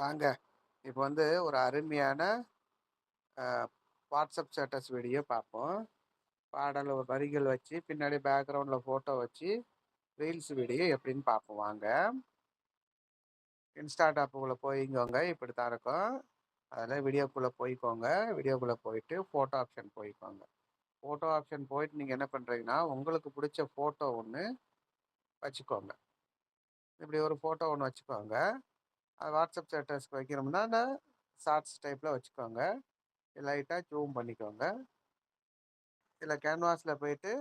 வாங்க. இப்போ வந்து ஒரு அருமையான அ வாட்ஸ்அப் ஸ்டேட்டஸ் வீடியோ பார்ப்போம். பாடல் ஒரு வரிகள் வச்சு, பின்னாடி பேக்கிரவுண்ட்ல ஃபோட்டோ வச்சு, ரீல்ஸ் வீடியோ எப்படின்னு பார்ப்போம் வாங்க. இன்ஸ்டாட் ஆப்புக்குள்ள போய்க்கோங்க. இப்படித்தான் இருக்கும். அதில் வீடியோக்குள்ள போய்க்கோங்க. வீடியோக்குள்ள போயிட்டு ஃபோட்டோ ஆப்ஷன் போய்க்கோங்க. ஃபோட்டோ ஆப்ஷன் போயிட்டு நீங்கள் என்ன பண்ணுறீங்கன்னா, உங்களுக்கு பிடிச்ச ஃபோட்டோ ஒன்று வச்சுக்கோங்க. இப்படி ஒரு ஃபோட்டோ ஒன்று வச்சுக்கோங்க. அது வாட்ஸ்அப் ஸ்டேட்டஸ்க்கு வைக்கிறோம்னா, ஷார்ட்ஸ் டைப்பில் வச்சுக்கோங்க. லைட்டாக ஜூம் பண்ணிக்கோங்க. இதில் கேன்வாஸில் போயிட்டு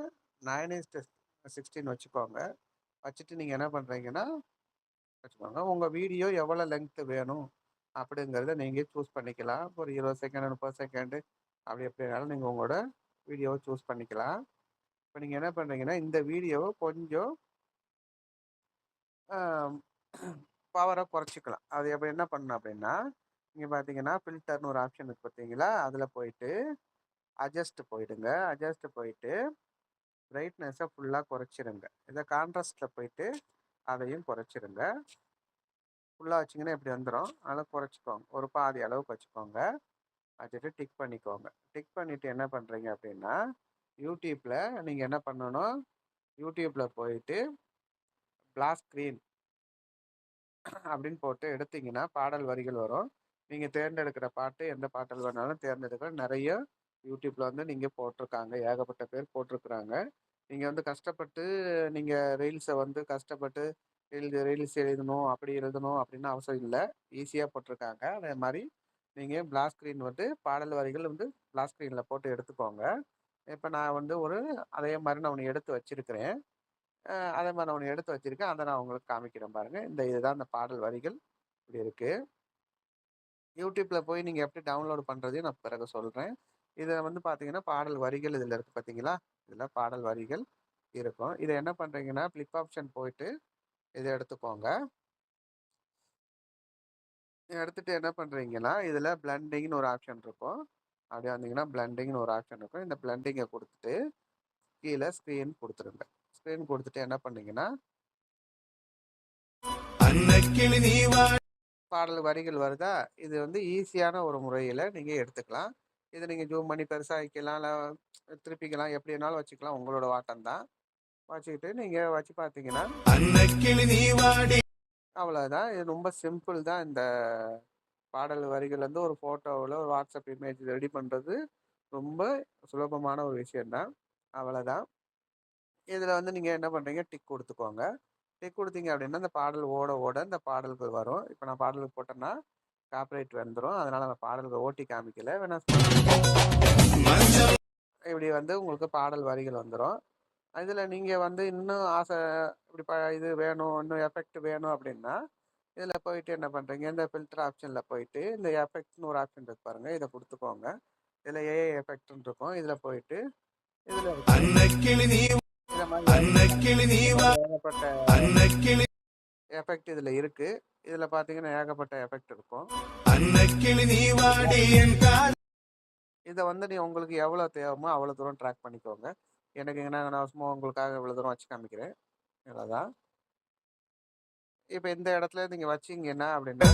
9:16 வச்சுக்கோங்க. வச்சுட்டு நீங்கள் என்ன பண்ணுறீங்கன்னா வச்சுக்கோங்க. உங்கள் வீடியோ எவ்வளோ லெங்க்த்து வேணும் அப்படிங்கிறத நீங்கள் சூஸ் பண்ணிக்கலாம். ஒரு 20 செகண்ட் 30 செகண்டு அப்படி எப்படினாலும் நீங்கள் உங்களோட வீடியோவை சூஸ் பண்ணிக்கலாம். இப்போ நீங்கள் என்ன பண்ணுறீங்கன்னா, இந்த வீடியோவை கொஞ்சம் பவரை குறைச்சிக்கலாம். அது எப்படி என்ன பண்ணணும் அப்படின்னா, நீங்கள் பார்த்தீங்கன்னா ஃபில்டர்னு ஒரு ஆப்ஷன் இருக்குது பார்த்தீங்களா, அதில் போயிட்டு அட்ஜஸ்ட் போயிடுங்க. அட்ஜஸ்ட் போயிட்டு பிரைட்னஸை ஃபுல்லாக குறைச்சிருங்க. இதை கான்ட்ராஸ்டில் போயிட்டு அதையும் குறைச்சிருங்க. ஃபுல்லாக வச்சிங்கன்னா இப்படி வந்துடும். அதனால் குறைச்சிக்கோங்க. ஒரு பாதி அளவுக்கு வச்சுக்கோங்க. வச்சுட்டு டிக் பண்ணிக்கோங்க. டிக் பண்ணிவிட்டு என்ன பண்ணுறீங்க அப்படின்னா, யூடியூப்பில் நீங்கள் என்ன பண்ணணும், யூடியூப்பில் போயிட்டு பிளாக் ஸ்க்ரீன் அப்படின்னு போட்டு எடுத்தீங்கன்னா பாடல் வரிகள் வரும். நீங்கள் தேர்ந்தெடுக்கிற பாட்டு எந்த பாடல் வேணாலும் தேர்ந்தெடுக்கலாம். நிறைய யூடியூப்பில் வந்து நீங்கள் போட்டிருக்காங்க. ஏகப்பட்ட பேர் போட்டிருக்கிறாங்க. நீங்கள் வந்து கஷ்டப்பட்டு நீங்கள் ரீல்ஸை வந்து கஷ்டப்பட்டு ரீல்ஸ் எழுதணும் அப்படி எழுதணும் அப்படின்னு அவசியம் இல்லை. ஈஸியாக போட்டிருக்காங்க. அதே மாதிரி நீங்கள் பிளாக் ஸ்க்ரீன் வந்து பாடல் வரிகள் வந்து பிளாக் ஸ்க்ரீனில் போட்டு எடுத்துக்கோங்க. இப்போ நான் வந்து அதே மாதிரி நான் ஒன்று எடுத்து வச்சிருக்கிறேன். அதே மாதிரி நான் ஒன்று எடுத்து வச்சிருக்கேன். அதை நான் உங்களுக்கு காமிக்கிறேன் பாருங்கள். இதுதான் அந்த பாடல் வரிகள் இப்படி இருக்குது. யூடியூப்பில் போய் நீங்கள் எப்படி டவுன்லோட் பண்ணுறதையும் நான் பிறகு சொல்கிறேன். இதில் வந்து பார்த்தீங்கன்னா பாடல் வரிகள் இதில் இருக்குது பார்த்தீங்களா, இதில் பாடல் வரிகள் இருக்கும். இதை என்ன பண்ணுறீங்கன்னா, ஃப்ளிப் ஆப்ஷன் போயிட்டு இதை எடுத்துக்கோங்க. எடுத்துகிட்டு என்ன பண்ணுறீங்கன்னா, இதில் பிளண்டிங்னு ஒரு ஆப்ஷன் இருக்கும். அப்படியே வந்தீங்கன்னா பிளண்டிங்னு ஒரு ஆப்ஷன் இருக்கும். இந்த பிளண்டிங்கை கொடுத்துட்டு கீழே ஸ்க்ரீன் கொடுத்துருங்க. ஸ்க்ரீன் கொடுத்துட்டு என்ன பண்ணீங்கன்னா, பாடல் வரிகள் வருதா, இது வந்து ஈஸியான ஒரு முறையில் நீங்கள் எடுத்துக்கலாம். இதை நீங்கள் ஜூம் பண்ணி பெருசாக வைக்கலாம், இல்லை திருப்பிக்கலாம், எப்படி வேணாலும் வச்சுக்கலாம். உங்களோட வாட்டம் தான். வச்சுக்கிட்டு நீங்கள் வச்சு பார்த்தீங்கன்னா அவ்வளோதான். இது ரொம்ப சிம்பிள் தான். இந்த பாடல் வரிகள் வந்து ஒரு ஃபோட்டோவில் ஒரு வாட்ஸ்அப் இமேஜ் ரெடி பண்ணுறது ரொம்ப சுலபமான ஒரு விஷயந்தான். அவ்வளோதான். இதில் வந்து நீங்கள் என்ன பண்ணுறீங்க, டிக் கொடுத்துக்கோங்க. டிக் கொடுத்தீங்க அப்படின்னா இந்த பாடல் ஓட ஓட இந்த பாடல்கள் வரும். இப்போ நான் பாடலுக்கு போட்டேன்னா காப்பிரைட் வந்துடும். அதனால் அந்த பாடல்கள் ஓட்டி காமிக்கல. வேணா இப்படி வந்து உங்களுக்கு பாடல் வரிகள் வந்துடும். இதில் நீங்கள் வந்து இன்னும் ஆசை இப்படி இது வேணும், இன்னும் எஃபெக்ட் வேணும் அப்படின்னா இதில் போயிட்டு என்ன பண்ணுறீங்க, இந்த ஃபில்டர் ஆப்ஷனில் போயிட்டு இந்த எஃபெக்ட்னு ஒரு ஆப்ஷன் இருக்கு பாருங்கள், இதை கொடுத்துக்கோங்க. இதில் ஏஐ எஃபெக்ட்னு இருக்கும். இதில் போயிட்டு இதில் ஏகப்பட்ட எஃபெக்ட் இதில் இருக்குது. இதில் பார்த்தீங்கன்னா ஏகப்பட்ட எஃபெக்ட் இருக்கும். இதை வந்து உங்களுக்கு எவ்வளோ தேவைமோ அவ்வளோ தூரம் ட்ராக் பண்ணிக்கோங்க. எனக்கு என்ன நான் சும்மா உங்களுக்காக இவ்வளோ தூரம் வச்சு காமிக்கிறேன். இவ்வளோதான். இப்போ இந்த இடத்துல நீங்கள் வச்சிங்கன்னா அப்படின்னா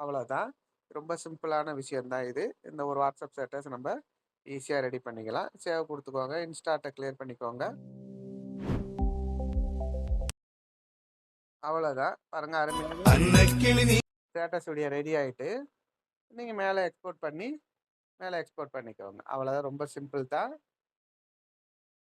அவ்வளோதான். ரொம்ப சிம்பிளான விஷயந்தான் இது. இந்த ஒரு வாட்ஸ்அப் ஸ்டேட்டஸ் நம்ம ஈஸியாக ரெடி பண்ணிக்கலாம். சேவ் கொடுத்துக்கோங்க. இன்ஸ்டாட்டை கிளியர் பண்ணிக்கோங்க. அவ்வளோதான். பாருங்க, அருமையான ஸ்டேட்டஸ் வீடியோ ரெடி ஆகிட்டு நீங்கள் மேலே எக்ஸ்போர்ட் பண்ணிக்கோங்க. அவ்வளோதான். ரொம்ப சிம்பிள் தான்.